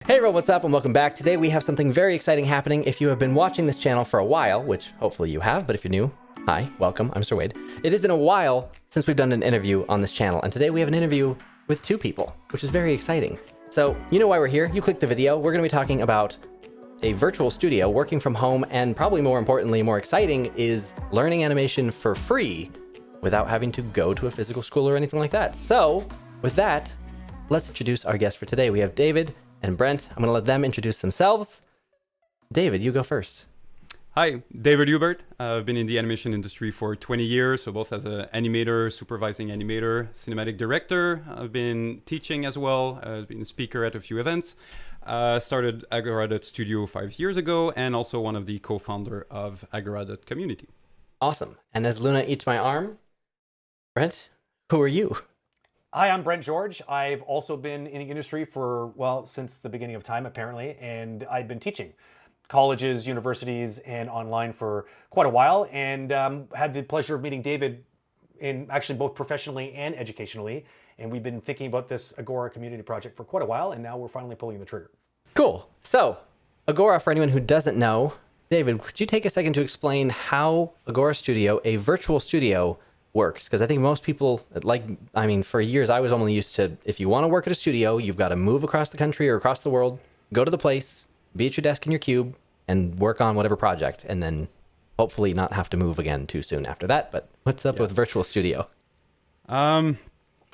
Hey everyone, what's up and welcome back. Today we have something very exciting happening. If you have been watching this channel for a while, which hopefully you have, but if you're new, hi, welcome, I'm Sir Wade. It has been a while since we've done an interview on this channel, and today we have an interview with two people, which is very exciting. So, you know why we're here, you clicked the video. We're gonna be talking about a virtual studio, working from home, and probably more importantly, more exciting, is learning animation for free without having to go to a physical school or anything like that. So, with that, let's introduce our guest for today. We have David and Brent. I'm gonna let them introduce themselves. David, you go first. Hi, David Hubert. I've been in the animation industry for 20 years, so both as an animator, supervising animator, cinematic director. I've been teaching as well. I've been a speaker at a few events. Started Agora Studio 5 years ago, and also one of the co-founder of Agora community. Awesome. And as Luna eats my arm, Brent, who are you? Hi, I'm Brent George. I've also been in the industry for, well, since the beginning of time, apparently, and I've been teaching colleges, universities, and online for quite a while, and had the pleasure of meeting David in actually both professionally and educationally, and we've been thinking about this Agora community project for quite a while, and now we're finally pulling the trigger. Cool. So, Agora, for anyone who doesn't know, David, could you take a second to explain how Agora Studio, a virtual studio, works? Because I think most people, for years I was only used to, if you want to work at a studio, you've got to move across the country or across the world, go to the place, be at your desk in your cube, and work on whatever project, and then hopefully not have to move again too soon after that. But what's up with virtual studio? I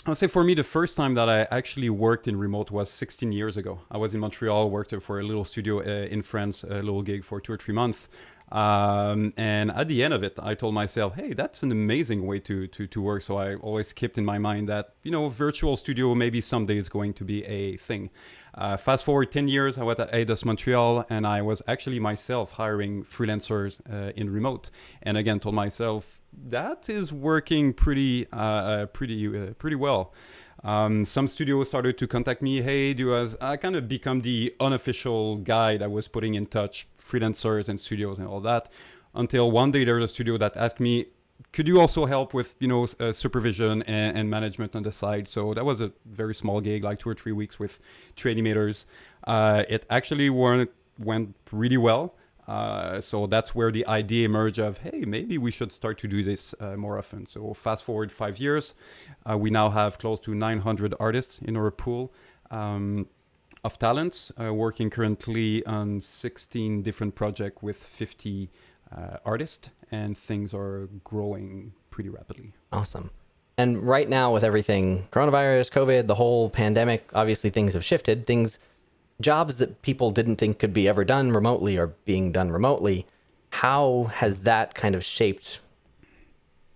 would say for me, the first time that I actually worked in remote was 16 years ago. I was in Montreal, worked for a little studio in France, a little gig for 2 or 3 months. And at the end of it, I told myself, hey, that's an amazing way to work. So I always kept in my mind that, virtual studio maybe someday is going to be a thing. Fast forward 10 years, I was at ADOS Montreal, and I was actually myself hiring freelancers in remote. And again, told myself, that is working pretty well. Some studios started to contact me. Hey, I kind of become the unofficial guy that was putting in touch freelancers and studios and all that. Until one day there's a studio that asked me, could you also help with supervision and management on the side? So that was a very small gig, like 2 or 3 weeks with 3 animators. It actually went really well. So that's where the idea emerged of, hey, maybe we should start to do this more often. So fast forward 5 years, we now have close to 900 artists in our pool of talents, working currently on 16 different projects with 50 artists, and things are growing pretty rapidly. Awesome. And right now with everything, coronavirus, COVID, the whole pandemic, obviously things have shifted. Jobs that people didn't think could be ever done remotely are being done remotely. How has that kind of shaped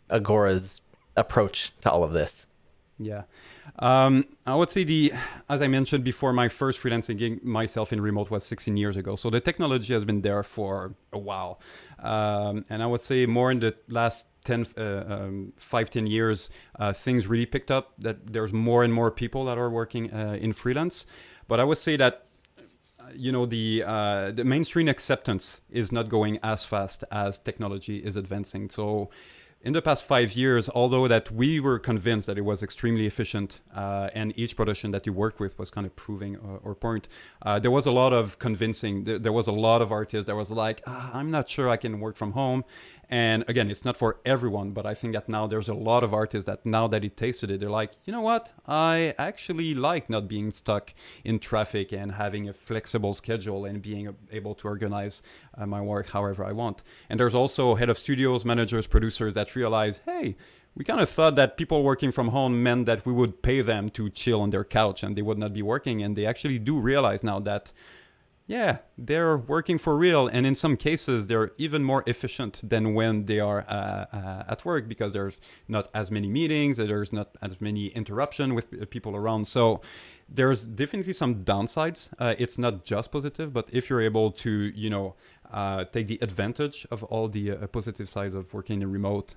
Agora's approach to all of this? Yeah. I would say as I mentioned before, my first freelancing gig myself in remote was 16 years ago. So the technology has been there for a while. And I would say more in the last 5-10 years, things really picked up, that there's more and more people that are working in freelance. But I would say that the mainstream acceptance is not going as fast as technology is advancing. So in the past 5 years, although that we were convinced that it was extremely efficient and each production that you worked with was kind of proving our point, there was a lot of convincing. There was a lot of artists that was like, I'm not sure I can work from home. And again, it's not for everyone, but I think that now there's a lot of artists that now that it tasted it, they're like, you know what? I actually like not being stuck in traffic and having a flexible schedule and being able to organize my work however I want. And there's also head of studios, managers, producers that realize, hey, we kind of thought that people working from home meant that we would pay them to chill on their couch and they would not be working. And they actually do realize now that yeah, they're working for real. And in some cases, they're even more efficient than when they are at work, because there's not as many meetings, there's not as many interruptions with people around. So there's definitely some downsides. It's not just positive, but if you're able to, take the advantage of all the positive sides of working in remote,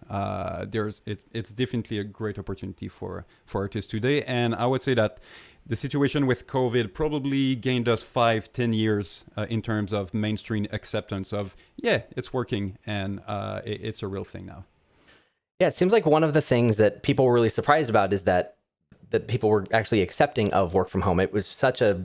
it's definitely a great opportunity for artists today. And I would say that the situation with COVID probably gained us 5-10 years in terms of mainstream acceptance of, yeah, it's working and it's a real thing now. Yeah, it seems like one of the things that people were really surprised about is that people were actually accepting of work from home. It was such a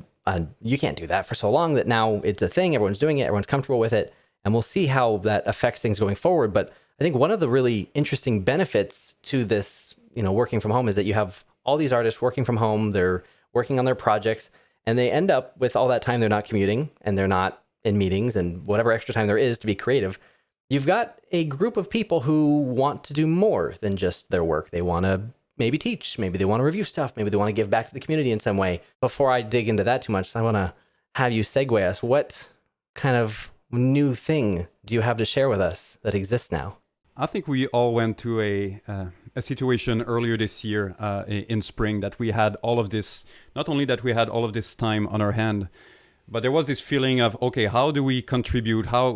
you can't do that for so long that now it's a thing. Everyone's doing it. Everyone's comfortable with it. And we'll see how that affects things going forward. But I think one of the really interesting benefits to this, working from home is that you have all these artists working from home. They're working on their projects and they end up with all that time. They're not commuting and they're not in meetings and whatever extra time there is to be creative. You've got a group of people who want to do more than just their work. They want to maybe teach, maybe they want to review stuff, maybe they want to give back to the community in some way. Before I dig into that too much, I want to have you segue us. What kind of new thing do you have to share with us that exists now? I think we all went to a situation earlier this year in spring that we had all of this, not only that we had all of this time on our hand, but there was this feeling of, okay, how do we contribute? How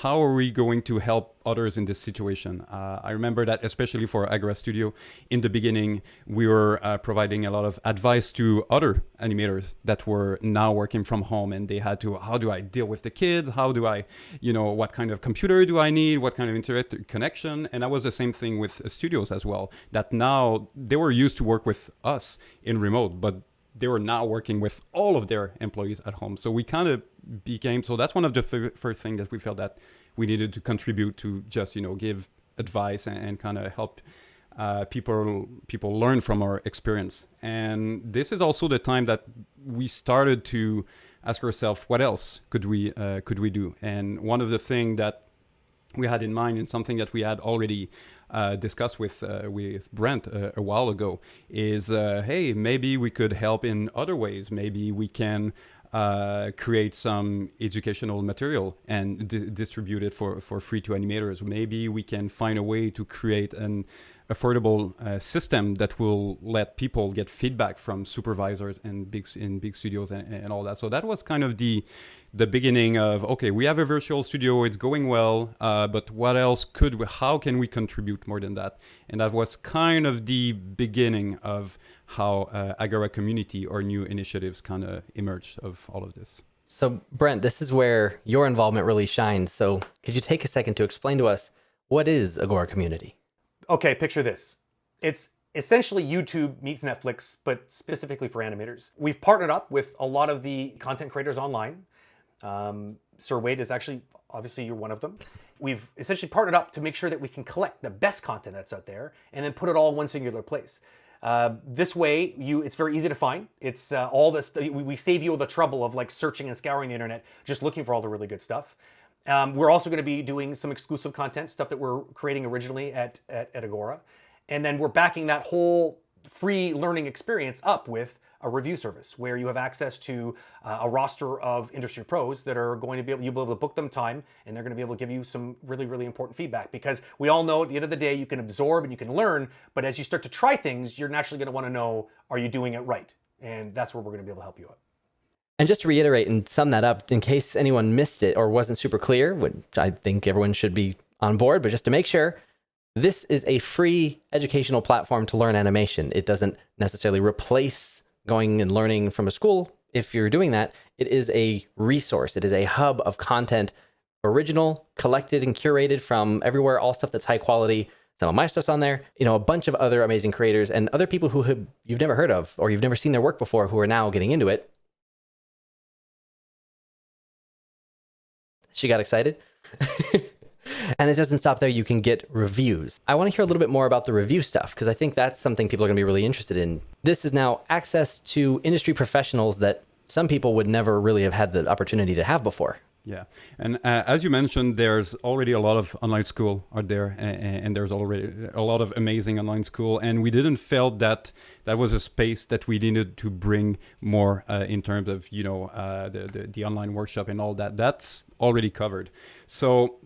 are we going to help others in this situation? I remember that especially for Agora Studio, in the beginning, we were providing a lot of advice to other animators that were now working from home, and they had to, how do I deal with the kids? How do I, what kind of computer do I need? What kind of internet connection? And that was the same thing with studios as well, that now they were used to work with us in remote, but they were now working with all of their employees at home. So we kind of became, so that's one of the first things that we felt that we needed to contribute to, just, give advice and kind of help people learn from our experience. And this is also the time that we started to ask ourselves, what else could we do? And one of the things that we had in mind, and something that we had already discussed with Brent a while ago, is hey, maybe we could help in other ways. Maybe we can create some educational material and distribute it for free to animators. Maybe we can find a way to create an affordable system that will let people get feedback from supervisors and in big studios and all that. So that was kind of the beginning of, okay, we have a virtual studio, it's going well, but what else how can we contribute more than that? And that was kind of the beginning of how Agora community or new initiatives kind of emerged of all of this. So Brent, this is where your involvement really shines. So could you take a second to explain to us, what is Agora community? Okay, picture this. It's essentially YouTube meets Netflix, but specifically for animators. We've partnered up with a lot of the content creators online. Sir Wade is actually, obviously you're one of them. We've essentially partnered up to make sure that we can collect the best content that's out there and then put it all in one singular place. This way, it's very easy to find. It's all this, we save you the trouble of like searching and scouring the internet, just looking for all the really good stuff. We're also going to be doing some exclusive content, stuff that we're creating originally at Agora. And then we're backing that whole free learning experience up with a review service where you have access to a roster of industry pros that are going to you'll be able to book them time, and they're going to be able to give you some really, really important feedback, because we all know at the end of the day, you can absorb and you can learn, but as you start to try things, you're naturally going to want to know, are you doing it right? And that's where we're going to be able to help you out. And just to reiterate and sum that up, in case anyone missed it or wasn't super clear, which I think everyone should be on board, but just to make sure, this is a free educational platform to learn animation. It doesn't necessarily replace going and learning from a school. If you're doing that, it is a resource. It is a hub of content, original, collected and curated from everywhere, all stuff that's high quality. Some of my stuff's on there, a bunch of other amazing creators and other people who you've never heard of or you've never seen their work before who are now getting into it. She got excited. And it doesn't stop there. You can get reviews. I want to hear a little bit more about the review stuff, because I think that's something people are going to be really interested in. This is now access to industry professionals that some people would never really have had the opportunity to have before. Yeah. And as you mentioned, there's already a lot of online school out there, and there's already a lot of amazing online school. And we didn't feel that that was a space that we needed to bring more in terms of, the online workshop and all that. That's already covered. So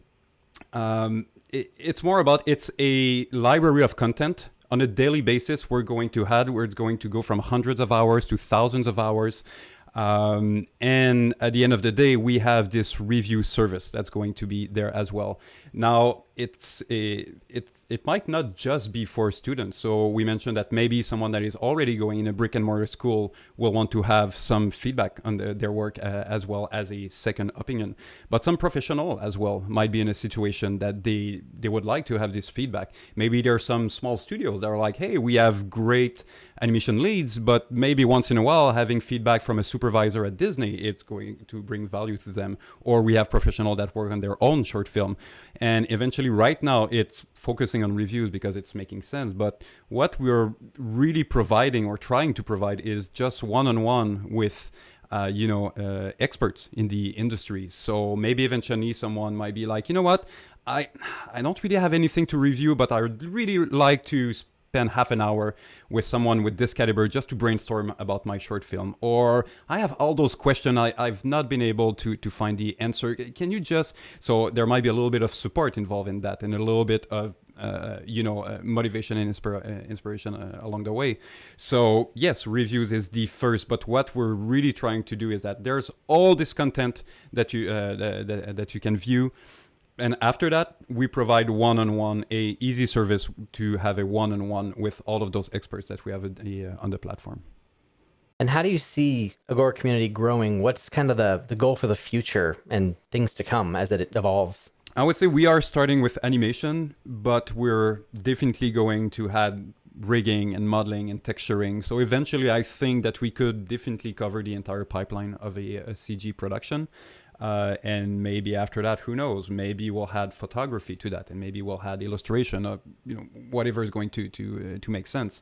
it's more about, it's a library of content. On a daily basis, we're going to add where it's going to go from hundreds of hours to thousands of hours. And at the end of the day, we have this review service that's going to be there as well. Now, it might not just be for students. So we mentioned that maybe someone that is already going in a brick and mortar school will want to have some feedback on their work as well as a second opinion. But some professional as well might be in a situation that they would like to have this feedback. Maybe there are some small studios that are like, hey, we have great animation leads, but maybe once in a while having feedback from a supervisor at Disney, it's going to bring value to them. Or we have professionals that work on their own short film. And eventually right now it's focusing on reviews because it's making sense. But what we're really providing or trying to provide is just one-on-one with experts in the industry. So maybe eventually someone might be like, you know what, I don't really have anything to review, but I would really like to spend half an hour with someone with this caliber just to brainstorm about my short film. Or I have all those questions I've not been able to find the answer. Can you just... So there might be a little bit of support involved in that and a little bit of motivation and inspiration along the way. So yes, reviews is the first, but what we're really trying to do is that there's all this content that you can view. And after that, we provide one-on-one, a easy service to have a one-on-one with all of those experts that we have on the platform. And how do you see Agora community growing? What's kind of the goal for the future and things to come as it evolves? I would say we are starting with animation, but we're definitely going to add rigging and modeling and texturing. So eventually, I think that we could definitely cover the entire pipeline of a CG production. And maybe after that, who knows? Maybe we'll add photography to that, and maybe we'll add illustration, or whatever is going to make sense.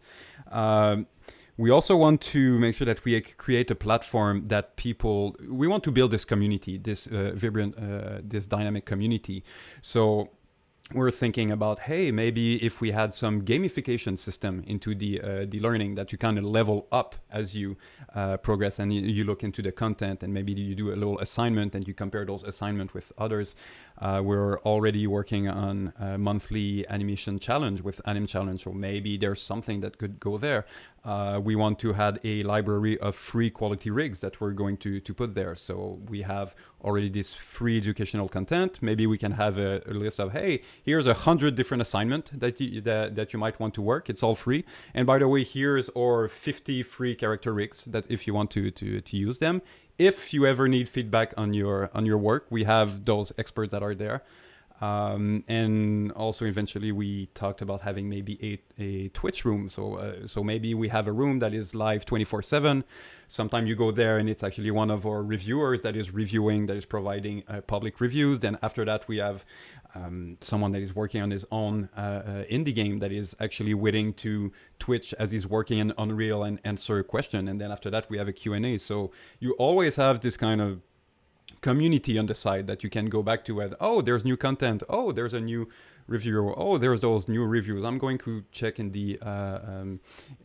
We also want to make sure that we create a platform that we want to build this community, this vibrant, this dynamic community. So we're thinking about, hey, maybe if we had some gamification system into the learning, that you kind of level up as you progress, and you look into the content, and maybe you do a little assignment and you compare those assignments with others. We're already working on a monthly animation challenge with animchallenge, so maybe there's something that could go there. We want to add a library of free quality rigs that we're going to put there. So we have already this free educational content. Maybe we can have a list of, hey, here's 100 different assignments that you might want to work. It's all free. And by the way, here's our 50 free character rigs that if you want to use them. If you ever need feedback on your work, we have those experts that are there. And also eventually we talked about having maybe a Twitch room. So maybe we have a room that is live 24/7. Sometimes you go there and it's actually one of our reviewers that is reviewing, that is providing public reviews. Then after that, we have someone that is working on his own indie game that is actually waiting to Twitch as he's working in Unreal and answer a question. And then after that, we have a Q&A. So you always have this kind of community on the side that you can go back to. Oh, there's new content. Oh, there's a new review. Oh, there's those new reviews. I'm going to check in the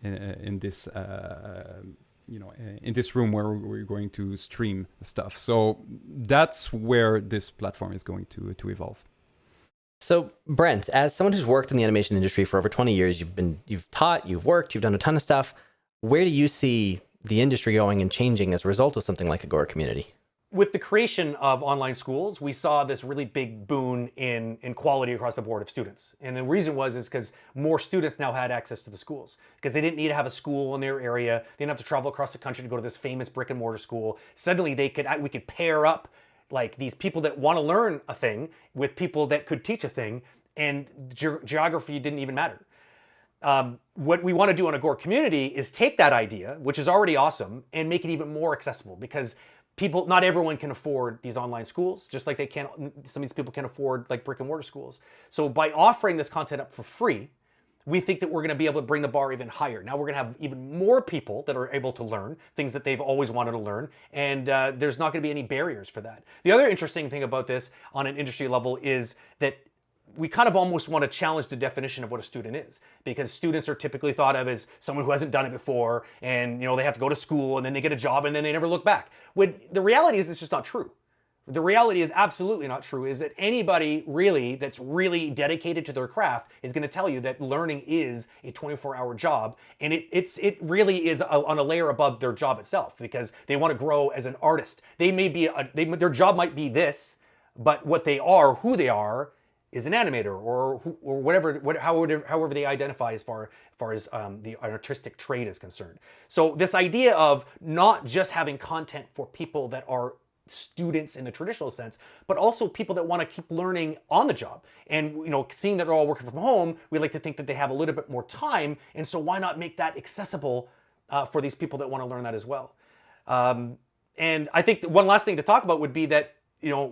in this room where we're going to stream stuff. So that's where this platform is going to evolve. So Brent, as someone who's worked in the animation industry for over 20 years, you've taught, you've worked, you've done a ton of stuff. Where do you see the industry going and changing as a result of something like Agora Community? With the creation of online schools, we saw this really big boon in quality across the board of students. And the reason is because more students now had access to the schools, because they didn't need to have a school in their area. They didn't have to travel across the country to go to this famous brick and mortar school. Suddenly we could pair up like these people that want to learn a thing with people that could teach a thing, and geography didn't even matter. What we want to do on Agora Community is take that idea, which is already awesome, and make it even more accessible, because not everyone can afford these online schools, just like some of these people can afford like brick and mortar schools. So by offering this content up for free, we think that we're going to be able to bring the bar even higher. Now we're going to have even more people that are able to learn things that they've always wanted to learn, and there's not going to be any barriers for that. The other interesting thing about this on an industry level is that we kind of almost want to challenge the definition of what a student is, because students are typically thought of as someone who hasn't done it before, and they have to go to school and then they get a job and then they never look back. When the reality is it's just not true. The reality is absolutely not true, is that anybody really that's really dedicated to their craft is going to tell you that learning is a 24-hour job, and it really is on a layer above their job itself, because they want to grow as an artist. They may be their job might be this, but what they are, who they are, is an animator, or whatever, however they identify as far as the artistic trade is concerned. So this idea of not just having content for people that are students in the traditional sense, but also people that want to keep learning on the job. And seeing that they're all working from home, we like to think that they have a little bit more time, and so why not make that accessible for these people that want to learn that as well? And I think one last thing to talk about would be that now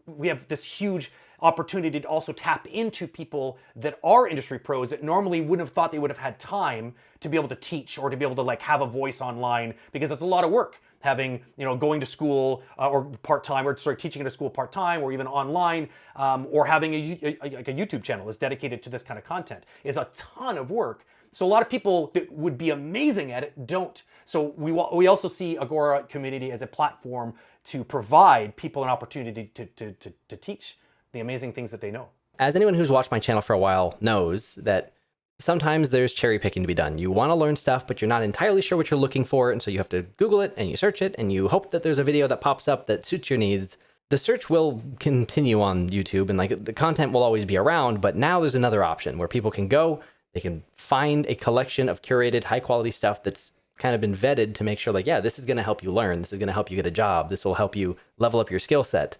we have this huge opportunity to also tap into people that are industry pros that normally wouldn't have thought they would have had time to be able to teach or to be able to like have a voice online, because it's a lot of work having, going to school or part-time, or teaching at a school part-time, or even online, or having a YouTube channel is dedicated to this kind of content is a ton of work. So a lot of people that would be amazing at it don't. So we also see Agora community as a platform to provide people an opportunity to teach the amazing things that they know. As anyone who's watched my channel for a while knows, that sometimes there's cherry picking to be done. You want to learn stuff, but you're not entirely sure what you're looking for, and so you have to Google it and you search it and you hope that there's a video that pops up that suits your needs. The search will continue on YouTube, and like the content will always be around, but now there's another option where people can go, they can find a collection of curated high quality stuff that's kind of been vetted to make sure like, yeah, this is going to help you learn. This is going to help you get a job. This will help you level up your skill set.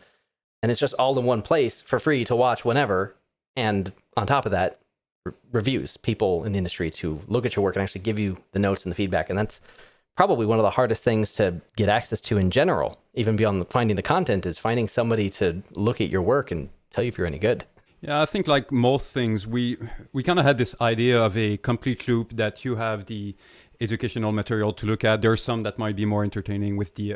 And it's just all in one place for free to watch whenever. And on top of that, reviews, people in the industry to look at your work and actually give you the notes and the feedback. And that's probably one of the hardest things to get access to in general, even beyond finding the content, is finding somebody to look at your work and tell you if you're any good. Yeah, I think like most things, we kind of had this idea of a complete loop, that you have the educational material to look at. There's some that might be more entertaining with the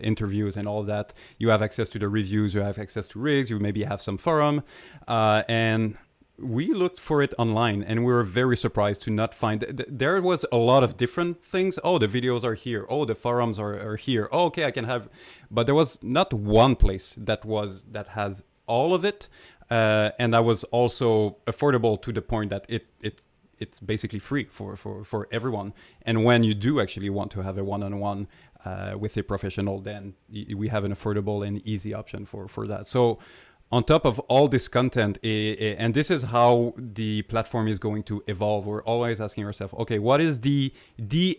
interviews and all that. You have access to the reviews, you have access to rigs, you maybe have some forum. And we looked for it online, and we were very surprised to not find there was a lot of different things. Oh, the videos are here. Oh, the forums are here. Oh, okay, I can have, but there was not one place that has all of it. And that was also affordable to the point that it's basically free for everyone. And when you do actually want to have a one-on-one with a professional, then we have an affordable and easy option for that. So on top of all this content, and this is how the platform is going to evolve, we're always asking ourselves, okay, what is the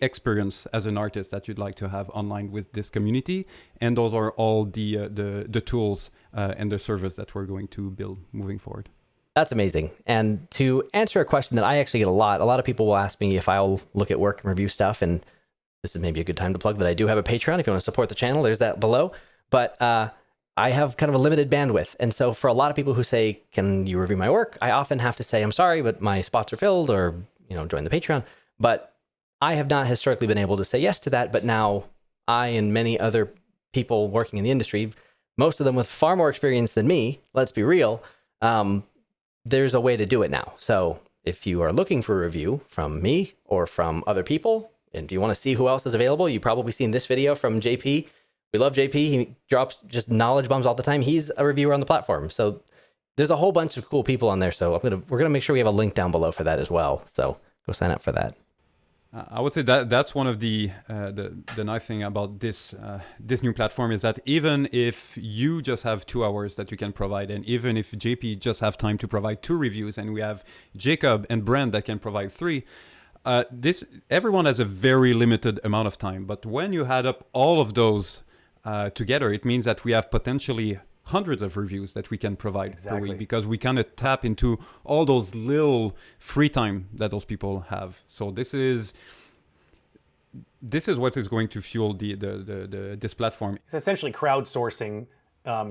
experience as an artist that you'd like to have online with this community? And those are all the tools and the service that we're going to build moving forward. That's amazing. And to answer a question that I actually get a lot of people will ask me if I'll look at work and review stuff. And this is maybe a good time to plug that I do have a Patreon. If you want to support the channel, there's that below. But I have kind of a limited bandwidth. And so for a lot of people who say, can you review my work? I often have to say, I'm sorry, but my spots are filled, or, join the Patreon. But I have not historically been able to say yes to that. But now I and many other people working in the industry, most of them with far more experience than me, let's be real, there's a way to do it now. So if you are looking for a review from me or from other people, and if you want to see who else is available, you've probably seen this video from JP. We love JP. He drops just knowledge bombs all the time. He's a reviewer on the platform. So there's a whole bunch of cool people on there. So we're gonna make sure we have a link down below for that as well. So go sign up for that. I would say that's one of the nice thing about this new platform is that even if you just have 2 hours that you can provide, and even if JP just have time to provide 2 reviews, and we have Jacob and Brent that can provide 3, everyone has a very limited amount of time. But when you add up all of those together, it means that we have potentially hundreds of reviews that we can provide per week, because we kind of tap into all those little free time that those people have. So this is what is going to fuel this platform. It's essentially crowdsourcing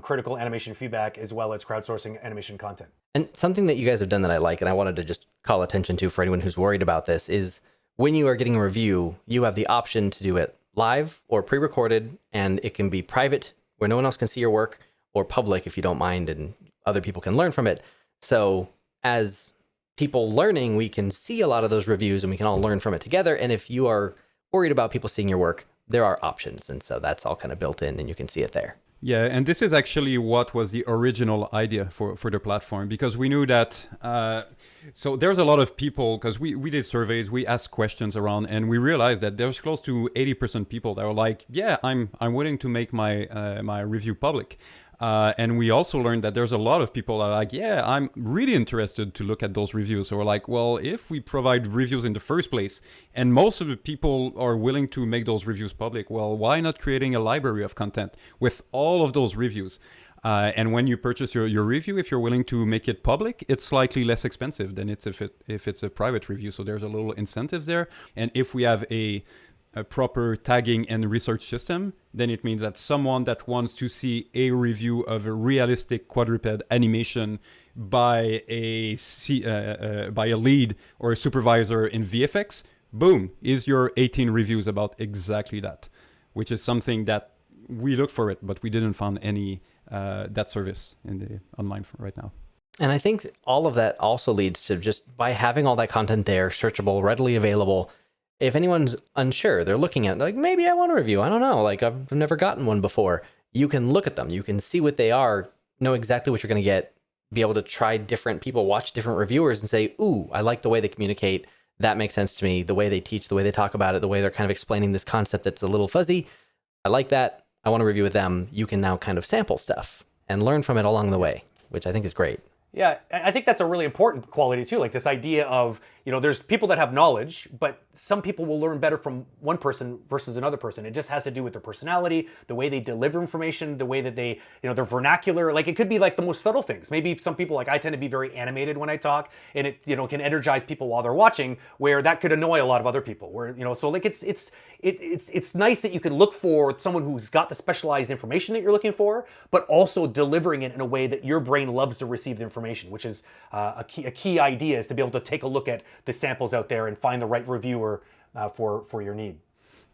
critical animation feedback as well as crowdsourcing animation content. And something that you guys have done that I like, and I wanted to just call attention to for anyone who's worried about this, is when you are getting a review, you have the option to do it live or pre-recorded, and it can be private where no one else can see your work, or public if you don't mind, and other people can learn from it. So as people learning, we can see a lot of those reviews and we can all learn from it together. And if you are worried about people seeing your work, there are options. And so that's all kind of built in and you can see it there. Yeah, and this is actually what was the original idea for the platform, because we knew that, so there's a lot of people, because we did surveys, we asked questions around, and we realized that there's close to 80% people that were like, yeah, I'm willing to make my review public. And we also learned that there's a lot of people that are like, yeah, I'm really interested to look at those reviews. So we're like, well, if we provide reviews in the first place, and most of the people are willing to make those reviews public, well, why not creating a library of content with all of those reviews? And when you purchase your review, if you're willing to make it public, it's slightly less expensive than if it's a private review. So there's a little incentives there. And if we have a proper tagging and research system, then it means that someone that wants to see a review of a realistic quadruped animation by a lead or a supervisor in VFX, boom, is your 18 reviews about exactly that, which is something that we looked for it, but we didn't find any that service in the online right now. And I think all of that also leads to just by having all that content there, searchable, readily available. If anyone's unsure, they're looking at like, maybe I want a review. I don't know. Like I've never gotten one before. You can look at them. You can see what they are, know exactly what you're going to get, be able to try different people, watch different reviewers and say, ooh, I like the way they communicate. That makes sense to me. The way they teach, the way they talk about it, the way they're kind of explaining this concept that's a little fuzzy. I like that. I want to review with them. You can now kind of sample stuff and learn from it along the way, which I think is great. Yeah, I think that's a really important quality too. Like this idea of, there's people that have knowledge, but some people will learn better from one person versus another person. It just has to do with their personality, the way they deliver information, the way that they, their vernacular. Like it could be like the most subtle things. Maybe some people, like I tend to be very animated when I talk, and it, can energize people while they're watching, where that could annoy a lot of other people. Where, so like it's nice that you can look for someone who's got the specialized information that you're looking for, but also delivering it in a way that your brain loves to receive the information, which is a key idea, is to be able to take a look at the samples out there and find the right reviewer for your need.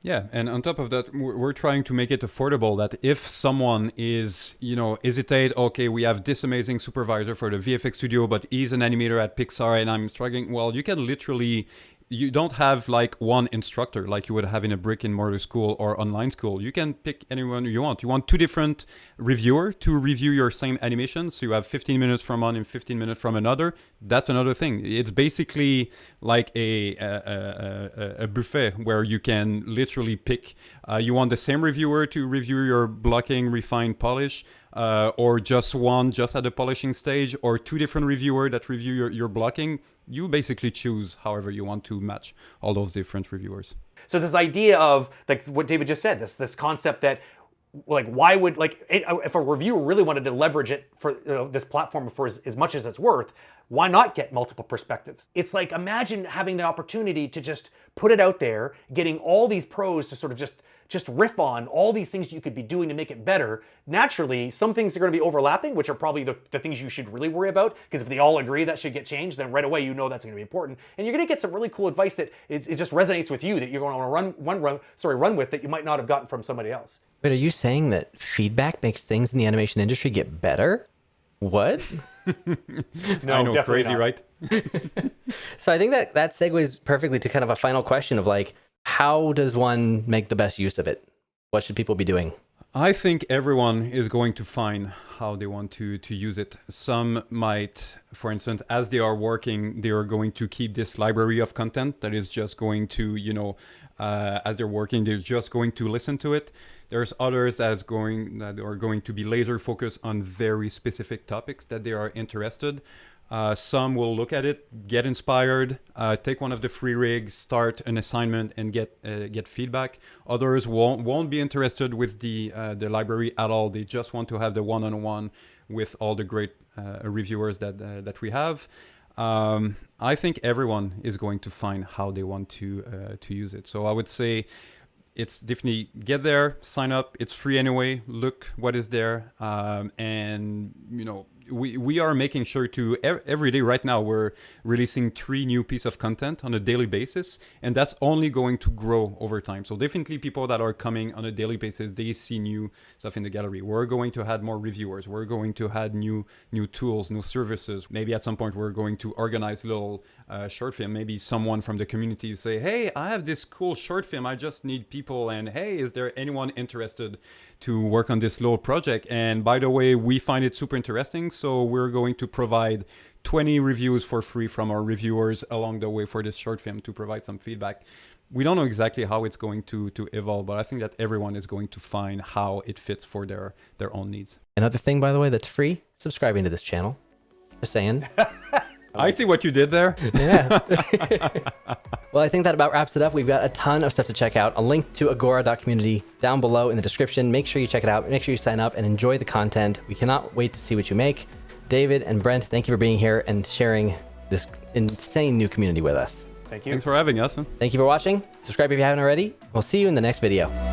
Yeah, and on top of that, we're trying to make it affordable, that if someone is, hesitate, okay, we have this amazing supervisor for the VFX studio, but he's an animator at Pixar and I'm struggling, well, you can literally, you don't have like one instructor like you would have in a brick and mortar school or online school. You can pick anyone you want. You want two different reviewers to review your same animation. So you have 15 minutes from one and 15 minutes from another. That's another thing. It's basically like a buffet where you can literally pick. You want the same reviewer to review your blocking, refine, polish, or just one just at the polishing stage, or two different reviewers that review your blocking. You basically choose however you want to match all those different reviewers. So this idea of like what David just said, this concept that like why would if a reviewer really wanted to leverage it for this platform for as much as it's worth, why not get multiple perspectives? It's like, imagine having the opportunity to just put it out there, getting all these pros to sort of just riff on all these things you could be doing to make it better. Naturally, some things are going to be overlapping, which are probably the things you should really worry about, because if they all agree that should get changed, then right away that's going to be important. And you're going to get some really cool advice that it just resonates with you, that you're going to want to run with, that you might not have gotten from somebody else. But are you saying that feedback makes things in the animation industry get better? What? No, I know, definitely crazy, not. right? So I think that segues perfectly to kind of a final question of like, how does one make the best use of it? What should people be doing? I think everyone is going to find how they want to use it. Some might, for instance, as they are working, they are going to keep this library of content that is just going to, as they're working, they're just going to listen to it. There's others that are going to be laser focused on very specific topics that they are interested. Some will look at it, get inspired, take one of the free rigs, start an assignment, and get feedback. Others won't be interested with the library at all. They just want to have the one-on-one with all the great reviewers that we have. I think everyone is going to find how they want to use it. So I would say it's definitely get there, sign up. It's free anyway. Look what is there, and we are making sure to every day right now we're releasing 3 new pieces of content on a daily basis, and that's only going to grow over time. So definitely people that are coming on a daily basis, they see new stuff in the gallery. We're going to add more reviewers. We're going to add new tools, new services. Maybe at some point we're going to organize little short film. Maybe someone from the community say, hey, I have this cool short film. I just need people, and hey, is there anyone interested to work on this little project? And by the way, we find it super interesting, so we're going to provide 20 reviews for free from our reviewers along the way for this short film to provide some feedback. we don't know exactly how it's going to evolve, but I think that everyone is going to find how it fits for their own needs. Another thing, by the way, that's free, subscribing to this channel. Just saying. I see what you did there. Yeah. Well, I think that about wraps it up. We've got a ton of stuff to check out. A link to agora.community down below in the description. Make sure you check it out. Make sure you sign up and enjoy the content. We cannot wait to see what you make. David and Brent, thank you for being here and sharing this insane new community with us. Thank you. Thanks for having us. Thank you for watching. Subscribe if you haven't already. We'll see you in the next video.